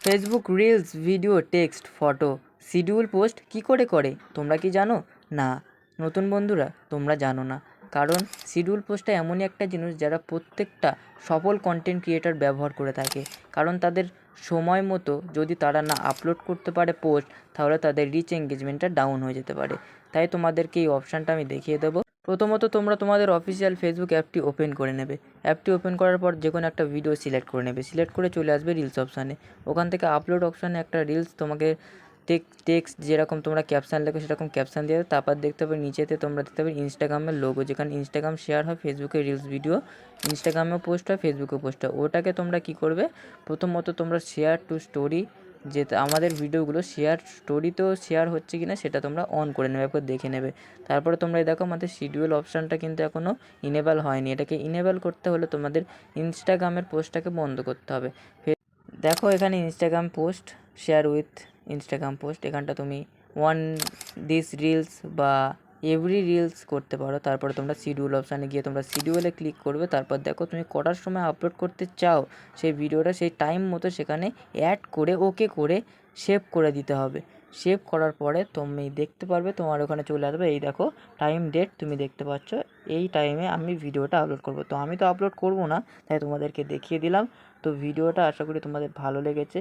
Facebook reels, video, text, photo, schedule post কী করে করে তোমরা কি জানো? না, নতুন বন্ধুরা তোমরা জানো না। কারণ শিডিউল পোস্টটা এমনই একটা জিনিস যারা প্রত্যেকটা সফল কন্টেন্ট ক্রিয়েটর ব্যবহার করে থাকে। কারণ তাদের সময় মতো যদি তারা না আপলোড করতে পারে পোস্ট, তাহলে তাদের রিচ এঙ্গেজমেন্টটা ডাউন হয়ে যেতে পারে। তাই তোমাদেরকে এই অপশানটা আমি দেখিয়ে দেবো। প্রথমত তোমরা তোমাদের অফিসিয়াল ফেসবুক অ্যাপটি ওপেন করে নেবে। অ্যাপটি ওপেন করার পর যে কোনো একটা ভিডিও সিলেক্ট করে নেবে। সিলেক্ট করে চলে আসবে রিলস অপশানে। ওখান থেকে আপলোড অপশানে একটা রিলস তোমাকে টেক্সট যেরকম তোমরা ক্যাপশান লেখো সেরকম ক্যাপশান দিয়ে দেবে। তারপর দেখতে হবে নিচেতে তোমরা দেখতে পাবে ইনস্টাগ্রামের লোগো, যেখানে ইনস্টাগ্রাম শেয়ার হয় ফেসবুকে রিলস ভিডিও, ইনস্টাগ্রামেও পোস্ট হয় ফেসবুকেও পোস্ট হয়। ওটাকে তোমরা কী করবে, প্রথমত তোমরা শেয়ার টু স্টোরি, যে আমাদের ভিডিওগুলো শেয়ার স্টোরিতেও শেয়ার হচ্ছে কি না সেটা তোমরা অন করে নেবে, একবার দেখে নেবে। তারপরে তোমরা এই দেখো আমাদের শিডিউল অপশানটা কিন্তু এখনও ইনেবল হয়নি। এটাকে ইনেবল করতে হলে তোমাদের ইনস্টাগ্রামের পোস্টটাকে বন্ধ করতে হবে। দেখো এখানে Instagram post, share with Instagram post, এখানটা তুমি ওয়ান দিস রিলস বা এভরি রিলস করতে পারো। তারপরে তোমরা শিডিউল অপশানে গিয়ে তোমরা শিডিউলে ক্লিক করবে। তারপর দেখো তুমি কটার সময় আপলোড করতে চাও সেই ভিডিওটা, সেই টাইম মতো সেখানে অ্যাড করে ওকে করে সেভ করে দিতে হবে। সেভ করার পরে তুমি দেখতে পারবে তোমার ওখানে চলে আসবে, এই দেখো টাইম ডেট তুমি দেখতে পাচ্ছ, এই টাইমে আমি ভিডিওটা আপলোড করব। তো আমি তো আপলোড করব না, তাই তোমাদেরকে দেখিয়ে দিলাম। তো ভিডিওটা আশা করি তোমাদের ভালো লেগেছে।